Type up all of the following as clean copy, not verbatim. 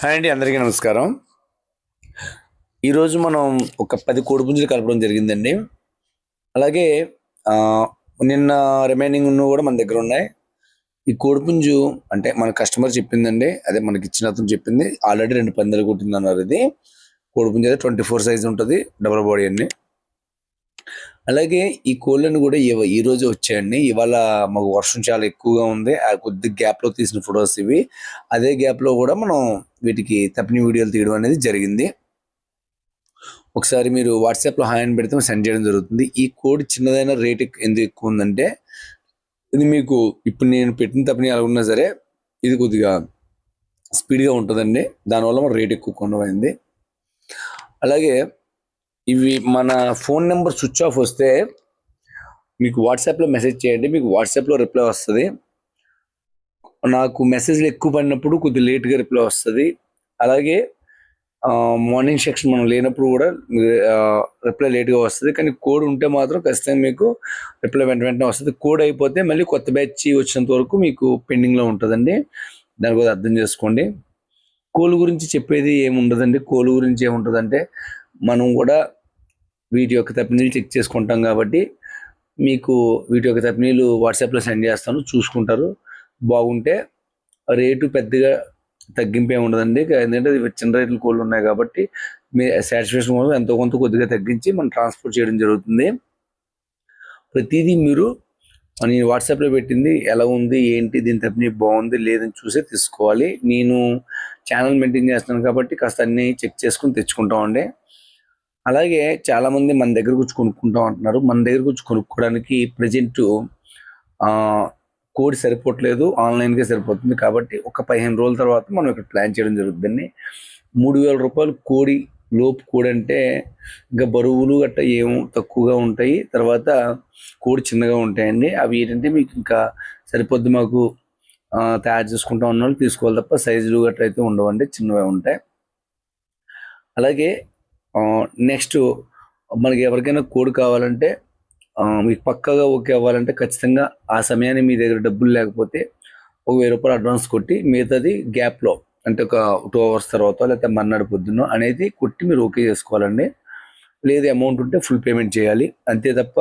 Hi అండి, అందరికీ నమస్కారం. ఈరోజు మనం ఒక 10 కోడిపుంజులు కలపడం జరిగిందండి. అలాగే నిన్న రిమైనింగ్ ఉన్నవి కూడా మన దగ్గర ఉన్నాయి. ఈ కోడిపుంజు అంటే మన కస్టమర్ చెప్పిందండి, అదే మనకి ఇచ్చిన అతను చెప్పింది. ఆల్రెడీ 2 పందాలు కొట్టిందన్నారు. ఇది కోడిపుంజు అయితే 24 సైజ్ ఉంటుంది, డబుల్ బాడీ అన్ని. అలాగే ఈ కోళ్ళను కూడా ఈ రోజు వచ్చాయండి. ఇవాళ మాకు వర్షం చాలా ఎక్కువగా ఉంది. ఆ కొద్ది గ్యాప్లో తీసిన ఫొటోస్ ఇవి. అదే గ్యాప్లో కూడా మనం వీటికి తప్పిన వీడియోలు తీయడం అనేది జరిగింది. ఒకసారి మీరు వాట్సాప్లో హాయ్ అని పెడితే సెండ్ చేయడం జరుగుతుంది. ఈ కోడ్ చిన్నదైన రేట్ ఎందుకు ఎక్కువ ఉందంటే, ఇది మీకు ఇప్పుడు నేను పెట్టిన తప్పని ఎలా ఉన్నా సరే ఇది కొద్దిగా స్పీడ్గా ఉంటుందండి. దానివల్ల మన రేట్ ఎక్కువ కొనమైంది. అలాగే ఇవి మన ఫోన్ నెంబర్ స్విచ్ ఆఫ్ వస్తే మీకు వాట్సాప్లో మెసేజ్ చేయండి, మీకు వాట్సాప్లో రిప్లై వస్తుంది. నాకు మెసేజ్లు ఎక్కువ పడినప్పుడు కొద్దిగా లేట్గా రిప్లై వస్తుంది. అలాగే మార్నింగ్ సెక్షన్ మనం లేనప్పుడు కూడా రిప్లై లేట్గా వస్తుంది. కానీ కోడ్ ఉంటే మాత్రం ఖచ్చితంగా మీకు రిప్లై వెంటనే వస్తుంది. కోడ్ అయిపోతే మళ్ళీ కొత్త బ్యాచ్ వచ్చినంత వరకు మీకు పెండింగ్లో ఉంటుందండి. దాని గురించి అర్థం చేసుకోండి. కోళ్ళు గురించి చెప్పేది ఏముండదండి. కోళ్ళు గురించి ఏముంటుందంటే, మనం కూడా వీటి యొక్క తప్పినీళ్ళు చెక్ చేసుకుంటాం కాబట్టి మీకు వీటి యొక్క తప్పినీళ్ళు వాట్సాప్లో సెండ్ చేస్తాను, చూసుకుంటారు. బాగుంటే రేటు పెద్దగా తగ్గింపు ఏమి ఉండదండి. ఎందుకంటే చిన్న రేట్లు కోళ్ళు ఉన్నాయి కాబట్టి మీ సాటిస్ఫాక్షన్ కోసం ఎంతో కొంత కొద్దిగా తగ్గించి మనం ట్రాన్స్పోర్ట్ చేయడం జరుగుతుంది. ప్రతిదీ మీరు నేను వాట్సాప్లో పెట్టింది ఎలా ఉంది, ఏంటి, దీని తప్పని బాగుంది లేదని చూసే తీసుకోవాలి. నేను ఛానల్ మెయింటైన్ చేస్తున్నాను కాబట్టి కాస్త అన్నీ చెక్ చేసుకుని తెచ్చుకుంటామండి. అలాగే చాలామంది మన దగ్గర వచ్చి కొనుక్కుంటాం అంటున్నారు. మన దగ్గర వచ్చి కొనుక్కోవడానికి ప్రజెంట్ కోడ్ సరిపోవట్లేదు, ఆన్లైన్గా సరిపోతుంది. కాబట్టి ఒక 15 రోజుల తర్వాత మనం ఇక్కడ ప్లాన్ చేయడం జరుగుతుందండి. 3,000 రూపాయలు కోడి లోపు కోడి అంటే ఇంకా బరువులు గట్రా ఏం తక్కువగా ఉంటాయి. తర్వాత కోడి చిన్నగా ఉంటాయండి. అవి ఏంటంటే మీకు ఇంకా సరిపోద్ది మాకు తయారు చేసుకుంటా ఉన్న వాళ్ళు తీసుకోవాలి తప్ప సైజులు గట్రా అయితే ఉండవండి, చిన్నవే ఉంటాయి. అలాగే నెక్స్ట్ మనకి ఎవరికైనా కోడి కావాలంటే మీకు పక్కాగా ఓకే అవ్వాలంటే ఖచ్చితంగా ఆ సమయాన్ని మీ దగ్గర డబ్బులు లేకపోతే ఒక 1000 రూపాయలు అడ్వాన్స్ కొట్టి మిగతాది గ్యాప్లో అంటే ఒక 2 అవర్స్ తర్వాత లేకపోతే మర్నాడు పొద్దున్న అనేది కొట్టి మీరు ఓకే చేసుకోవాలండి. లేదు అమౌంట్ ఉంటే ఫుల్ పేమెంట్ చేయాలి అంతే తప్ప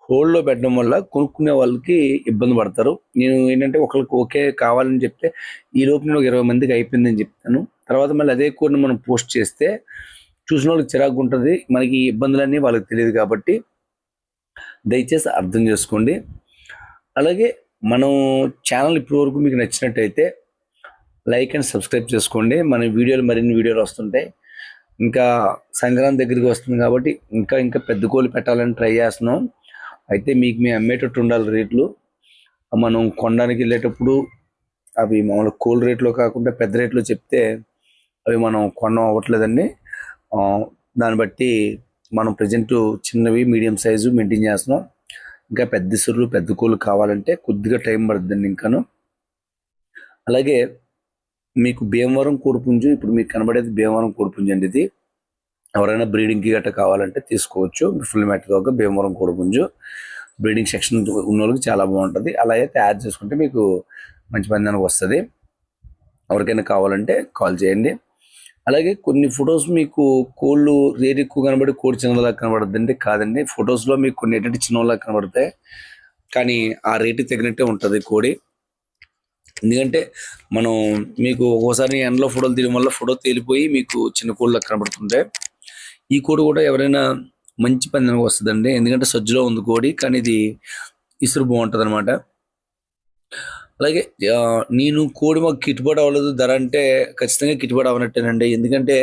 హోల్డ్లో పెట్టడం వల్ల కొనుక్కునే వాళ్ళకి ఇబ్బంది పడతారు. నేను ఏంటంటే ఒకరికి ఓకే కావాలని చెప్తే ఈ లోపు నేను 20 మందికి అయిపోయిందని చెప్తాను. తర్వాత మళ్ళీ అదే కోడ్ని మనం పోస్ట్ చేస్తే చూసిన వాళ్ళకి చిరాకు ఉంటుంది. మనకి ఈ ఇబ్బందులన్నీ వాళ్ళకి తెలియదు కాబట్టి దయచేసి అర్థం చేసుకోండి. అలాగే మనం ఛానల్ ఇప్పటివరకు మీకు నచ్చినట్టయితే లైక్ అండ్ సబ్స్క్రైబ్ చేసుకోండి. మన వీడియోలు మరిన్ని వీడియోలు వస్తుంటాయి. ఇంకా సంక్రాంతి దగ్గరికి వస్తుంది కాబట్టి ఇంకా పెద్ద కోళ్ళు పెట్టాలని ట్రై చేస్తున్నాం. అయితే మీకు మేము అమ్మేటట్టు ఉండాలి రేట్లు. మనం కొనడానికి వెళ్ళేటప్పుడు అవి మామూలు కోల్డ్ రేట్లో కాకుండా పెద్ద రేట్లో చెప్తే అవి మనం కొనడం అవ్వట్లేదండి. దాన్ని బట్టి మనం ప్రజెంట్ చిన్నవి మీడియం సైజు మెయింటైన్ చేస్తున్నాం. ఇంకా పెద్ద సురులు పెద్ద కోళ్ళు కావాలంటే కొద్దిగా టైం పడుతుందండి ఇంకాను. అలాగే మీకు భీమవరం కోడిపుంజు ఇప్పుడు మీకు కనబడేది భీమవరం కోడిపుంజు అండి. ఇది ఎవరైనా బ్రీడింగ్కి గట్రా కావాలంటే తీసుకోవచ్చు. ఫుల్ మెట్టగా భీమవరం కోడిపుంజు బ్రీడింగ్ సెక్షన్ ఉన్న వాళ్ళకి చాలా బాగుంటుంది. అలాగే తయారు చేసుకుంటే మీకు మంచి పందానికి వస్తుంది. ఎవరికైనా కావాలంటే కాల్ చేయండి. అలాగే కొన్ని ఫొటోస్ మీకు కోళ్ళు రేట్ ఎక్కువ కనబడి కోడి చిన్నలాగా కనబడుతుందండి. కాదండి, ఫొటోస్లో మీకు కొన్ని ఏంటంటే చిన్నలాగా కనబడతాయి, కానీ ఆ రేటుకి తగినట్టే ఉంటుంది కోడి. ఎందుకంటే మనం మీకు ఒక్కోసారి ఎండలో ఫోటోలు తీయడం వల్ల ఫోటో తేలిపోయి మీకు చిన్న కోళ్ళకి కనబడుతుంటాయి. ఈ కోడి కూడా ఎవరైనా మంచి పందెంకి వస్తుందండి. ఎందుకంటే సజ్జలో ఉంది కోడి, కానీ ఇది ఇసురు బాగుంటుంది అనమాట. అలాగే నేను కోడి మాకు గిట్టుబాటు అవ్వలేదు ధర అంటే ఖచ్చితంగా గిట్టుబాటు అవ్వనట్టేనండి. ఎందుకంటే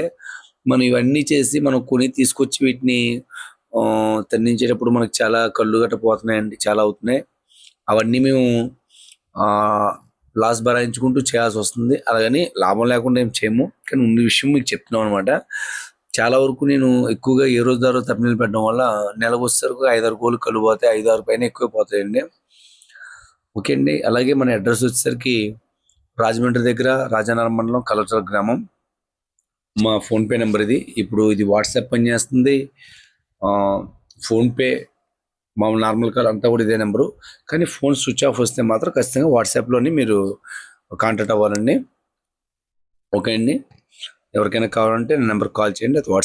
మనం ఇవన్నీ చేసి మనం కొని తీసుకొచ్చి వీటిని తన్నించేటప్పుడు మనకు చాలా కళ్ళు గట్ట పోతున్నాయండి, చాలా అవుతున్నాయి. అవన్నీ మేము లాస్ భరాయించుకుంటూ చేయాల్సి వస్తుంది. అలాగని లాభం లేకుండా ఏం చేయము, కానీ ఉన్న విషయం మీకు చెప్తున్నాం అనమాట. చాలా వరకు నేను ఎక్కువగా ఏ రోజు దారో తప్పినీళ్ళు పెట్టడం వల్ల నెలకు వచ్చేసరికి 5-6 కోళ్ళు కళ్ళు పోతాయి, 5-6 పైన ఎక్కువ పోతాయండి. ఓకే అండి. అలాగే మన అడ్రస్ వచ్చేసరికి రాజమండ్రి దగ్గర రాజానగరం మండలం కలెక్టర్ గ్రామం. మా ఫోన్పే నెంబర్ ఇది. ఇప్పుడు ఇది వాట్సాప్ పనిచేస్తుంది, ఫోన్పే మామూలు నార్మల్ కాల్ అంతా కూడా ఇదే నెంబరు. కానీ ఫోన్ స్విచ్ ఆఫ్ వస్తే మాత్రం ఖచ్చితంగా వాట్సాప్లోని మీరు కాంటాక్ట్ అవ్వాలండి. ఓకే అండి. ఎవరికైనా కావాలంటే నెంబర్ కాల్ చేయండి. అది వాట్సాప్